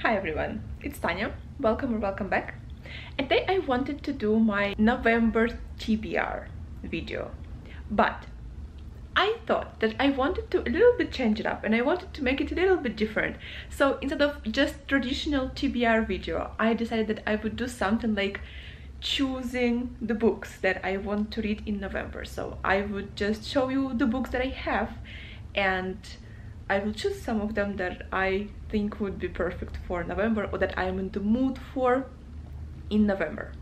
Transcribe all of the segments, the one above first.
Hi everyone, it's Tanya. Welcome or welcome back. And today I wanted to do my November TBR video, but I thought that I wanted to a little bit change it up and I wanted to make it a little bit different. So instead of just traditional TBR video, I decided that I would do something like choosing the books that I want to read in November. So I would just show you the books that I have and I will choose some of them that I think would be perfect for November or that I'm in the mood for in November.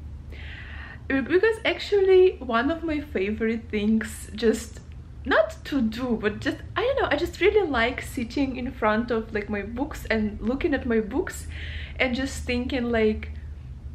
Because actually one of my favorite things, just not to do, but just, I don't know, I just really like sitting in front of like my books and looking at my books and just thinking like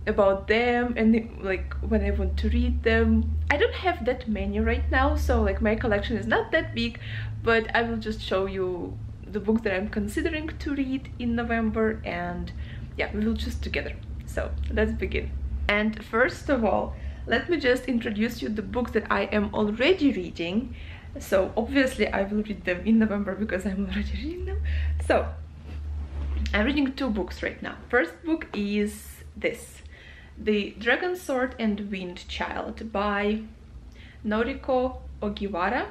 about them and like when I want to read them. I don't have that many right now, so like my collection is not that big, but I will just show you the books that I'm considering to read in November, and yeah, we will choose together. So let's begin. And first of all, let me just introduce you the books that I am already reading. So obviously I will read them in November because I'm already reading them. So I'm reading two books right now. First book is this, The Dragon Sword and Wind Child by Noriko Ogiwara,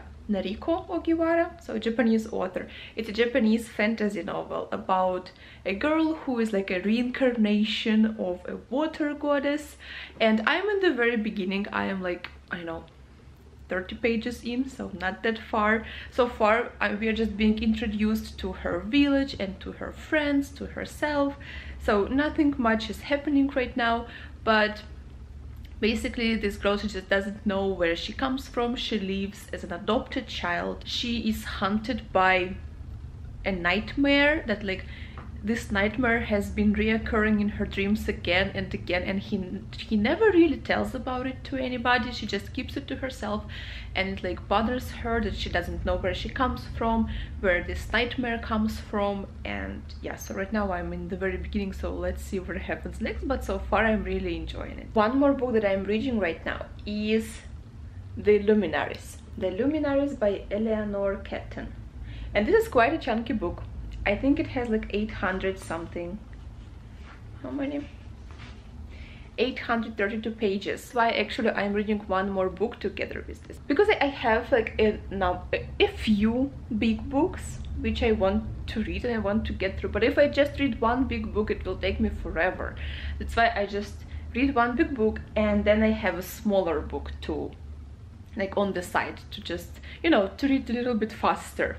so a Japanese author. It's a Japanese fantasy novel about a girl who is like a reincarnation of a water goddess, and I'm in the very beginning. I am like, I don't know, 30 pages in, so not that far. So far we are just being introduced to her village and to her friends, to herself, so nothing much is happening right now. But basically this girl, she just doesn't know where she comes from. She lives as an adopted child. She is haunted by a nightmare that like this nightmare has been reoccurring in her dreams again and again, and he never really tells about it to anybody. She just keeps it to herself, and it like bothers her that she doesn't know where she comes from, where this nightmare comes from. And yeah, so right now I'm in the very beginning, so let's see what happens next, but so far I'm really enjoying it. One more book that I'm reading right now is The Luminaries by Eleanor Catton, and this is quite a chunky book. I think it has like 800 something, how many? 832 pages. So actually I'm reading one more book together with this, because I have like a few big books which I want to read and I want to get through. But if I just read one big book, it will take me forever. That's why I just read one big book and then I have a smaller book to like on the side to just, you know, to read a little bit faster.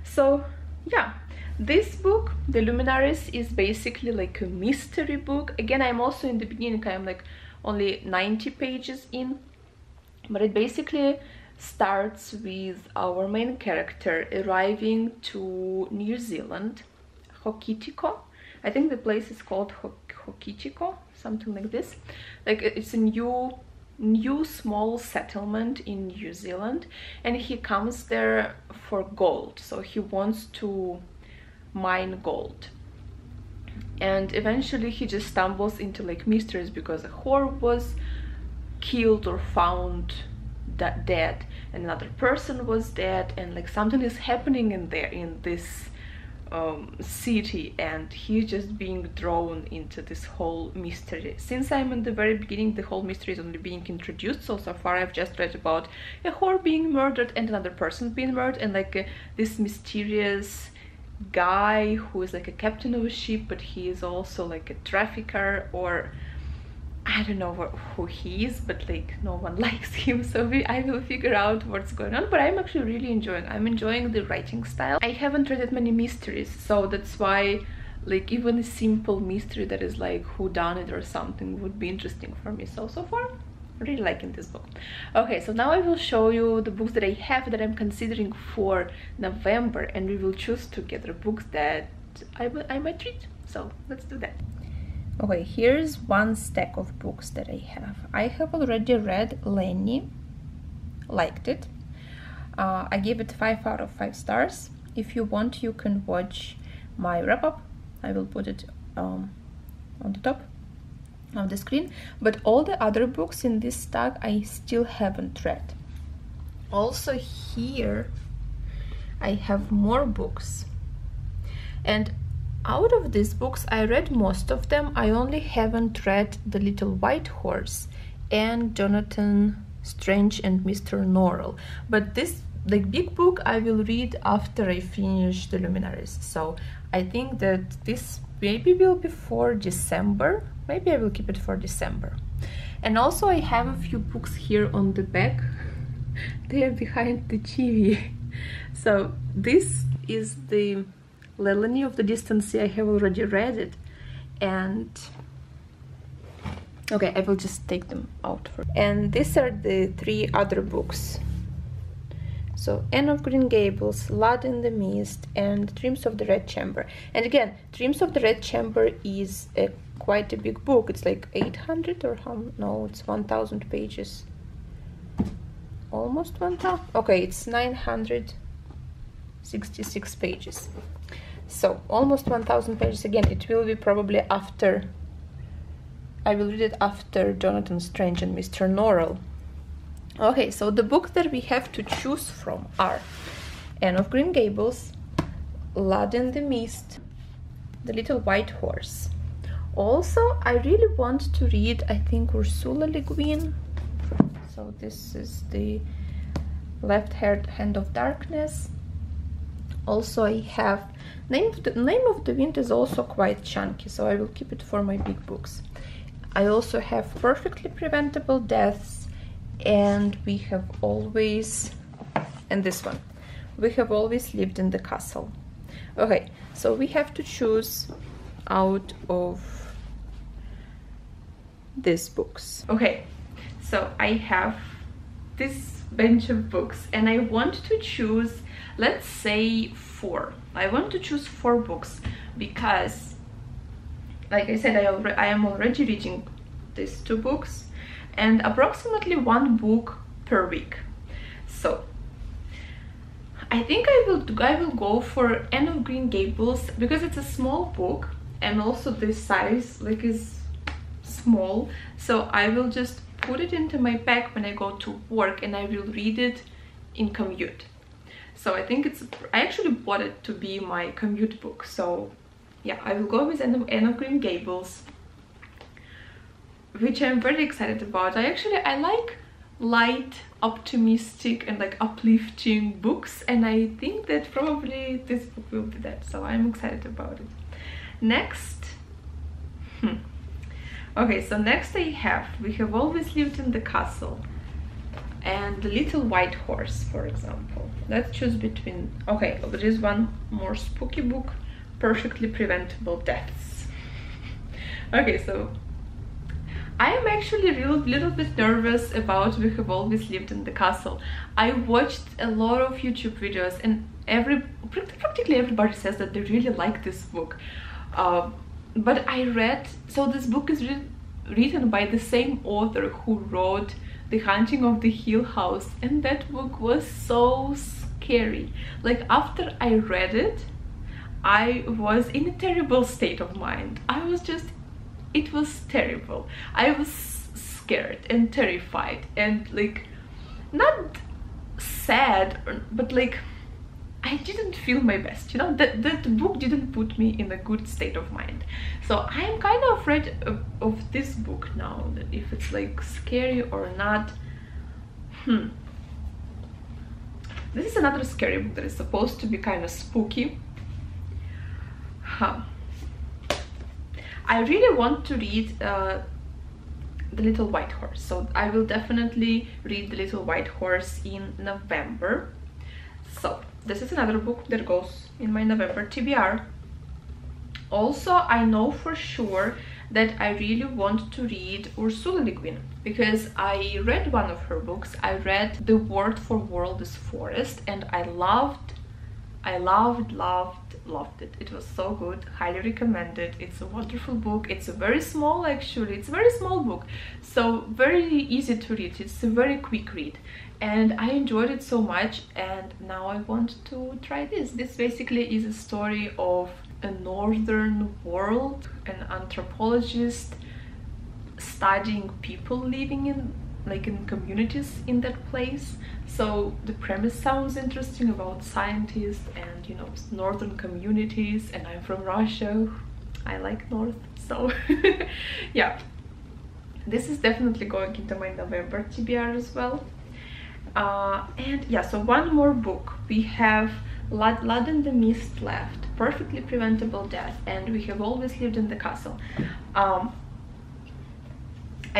So yeah, this book, The Luminaries, is basically like a mystery book. Again, I'm also in the beginning, I'm like only 90 pages in, but it basically starts with our main character arriving to New Zealand, Hokitika. I think the place is called Hokitika, something like this. Like it's a new small settlement in New Zealand, and he comes there for gold. So he wants to mine gold, and eventually he just stumbles into like mysteries because a whore was killed or found dead, and another person was dead, and like something is happening in there in this city, and he's just being drawn into this whole mystery. Since I'm in the very beginning, the whole mystery is only being introduced, so far I've just read about a whore being murdered and another person being murdered, and like this mysterious guy who is like a captain of a ship, but he is also like a trafficker, or I don't know who he is, but like no one likes him, so I will figure out what's going on. But I'm actually really enjoying the writing style. I haven't read that many mysteries, so that's why like even a simple mystery that is like whodunit or something would be interesting for me. So far really liking this book. Okay, so now I will show you the books that I have that I'm considering for November, and we will choose together books that I might read. So let's do that. Okay, here's one stack of books that I have. I have already read Lenny, liked it. I gave it 5 out of 5 stars. If you want, you can watch my wrap-up. I will put it on the top of the screen, but all the other books in this stack I still haven't read. Also here I have more books, and out of these books, I read most of them. I only haven't read The Little White Horse and Jonathan Strange and Mr. Norrell. But this, the big book, I will read after I finish The Luminaries. So I think that this maybe will be for December. Maybe I will keep it for December. And also I have a few books here on the back. They are behind the TV. So this is the Lelany of the Distant Sea. I have already read it, and okay, I will just take them out for. And these are the 3 other books. So Anne of Green Gables, Blood in the Mist, and Dreams of the Red Chamber. And again, Dreams of the Red Chamber is quite a big book. It's like 800 or how? No, it's 1000 pages. Almost 1000. Okay, it's 966 pages. So almost 1000 pages. Again, it will be probably after, I will read it after Jonathan Strange and Mr. Norrell. Okay, so the books that we have to choose from are Anne of Green Gables, Blood in the Mist, The Little White Horse. Also, I really want to read, I think, Ursula Le Guin. So this is the Left Hand of Darkness. Also, I have Name of the Wind is also quite chunky, so I will keep it for my big books. I also have Perfectly Preventable Deaths, and We Have Always, and this one, We Have Always Lived in the Castle. Okay, so we have to choose out of these books. Okay, so I have this bunch of books and I want to choose, let's say 4. I want to choose 4 books because, like I said, I am already reading these 2 books and approximately 1 book per week. So I think I will go for Anne of Green Gables because it's a small book and also the size like is small, so I will just put it into my bag when I go to work and I will read it in commute. So I think I actually bought it to be my commute book. So yeah, I will go with Anne of Green Gables, which I'm very excited about. I like light, optimistic and like uplifting books, and I think that probably this book will be that, so I'm excited about it. Next, okay, so next I have We Have Always Lived in the Castle and The Little White Horse, for example. Let's choose between, okay, there is one more spooky book, Perfectly Preventable Deaths. Okay, so I am actually a little bit nervous about We Have Always Lived in the Castle. I watched a lot of YouTube videos and practically everybody says that they really like this book. But I read, so this book is written by the same author who wrote The Haunting of the Hill House, and that book was so scary. Like after I read it, I was in a terrible state of mind. It was terrible. I was scared and terrified and like not sad, but like I didn't feel my best, you know. That book didn't put me in a good state of mind. So I'm kind of afraid of this book now, that if it's like scary or not. This is another scary book that is supposed to be kind of spooky. I really want to read The Little White Horse, so I will definitely read The Little White Horse in November. So this is another book that goes in my November TBR. Also, I know for sure that I really want to read Ursula Le Guin because I read one of her books. I read The Word for World is Forest and I loved it. It was so good. Highly recommend it. It's a wonderful book. It's a very small, actually. It's a very small book, so very easy to read. It's a very quick read and I enjoyed it so much, and now I want to try this. This basically is a story of a northern world, an anthropologist studying people living like in communities in that place. So the premise sounds interesting about scientists and, you know, northern communities, and I'm from Russia. I like north, so yeah, this is definitely going into my November TBR as well. And yeah, so one more book. We have Blood and the Mist left, Perfectly Preventable Death, and We Have Always Lived in the Castle. I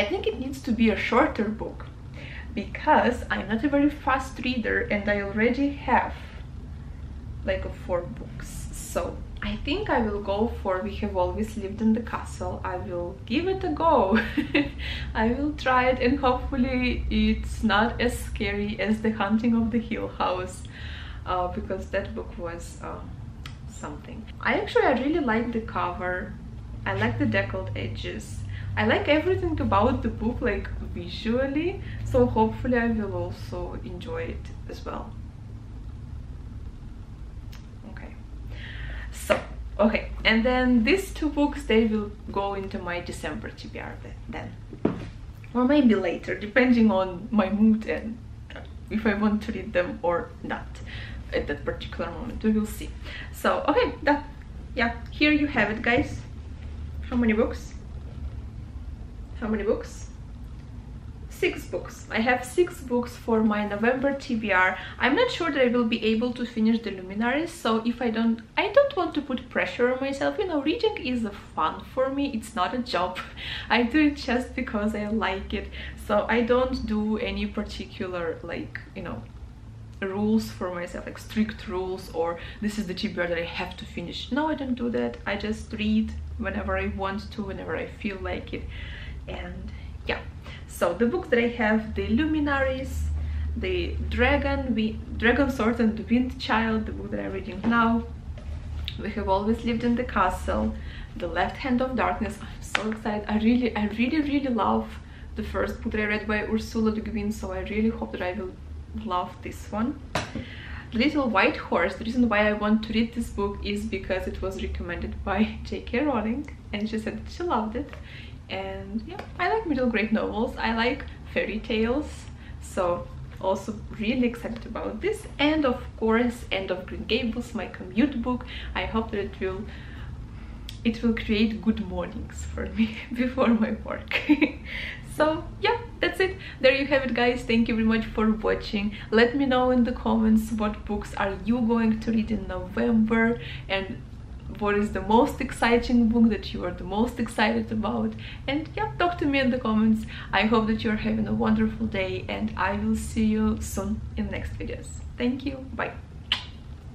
think it needs to be a shorter book because I'm not a very fast reader and I already have like 4 books. So I think I will go for We Have Always Lived in the Castle. I will give it a go. I will try it, and hopefully it's not as scary as The Haunting of the Hill House, because that book was something. I really like the cover. I like the deckled edges. I like everything about the book, like visually, so hopefully I will also enjoy it as well. Okay, and then these 2 books, they will go into my December TBR then, or maybe later, depending on my mood and if I want to read them or not at that particular moment. We will see. So okay, yeah, here you have it, guys. How many books? 6 books. I have 6 books for my November TBR. I'm not sure that I will be able to finish the Luminaries, so if I don't want to put pressure on myself. You know, reading is a fun for me. It's not a job. I do it just because I like it. So I don't do any particular, like, you know, rules for myself, like strict rules, or this is the TBR that I have to finish. No, I don't do that. I just read whenever I want to, whenever I feel like it. And yeah, so the books that I have: the Luminaries, the Dragon Sword and the Wind Child, the book that I'm reading now, We Have Always Lived in the Castle, The Left Hand of Darkness. I'm so excited. I really love the first book that I read by Ursula Le Guin, so I really hope that I will love this one. The Little White Horse. The reason why I want to read this book is because it was recommended by J.K. Rowling, and she said that she loved it. And yeah, I like middle grade novels. I like fairy tales, so also really excited about this. And of course, End of Green Gables, my commute book. I hope that it will create good mornings for me before my work. So yeah, that's it. There you have it, guys. Thank you very much for watching. Let me know in the comments what books are you going to read in November, and what is the most exciting book that you are the most excited about. And yeah, talk to me in the comments. I hope that you're having a wonderful day, and I will see you soon in the next videos. Thank you. Bye.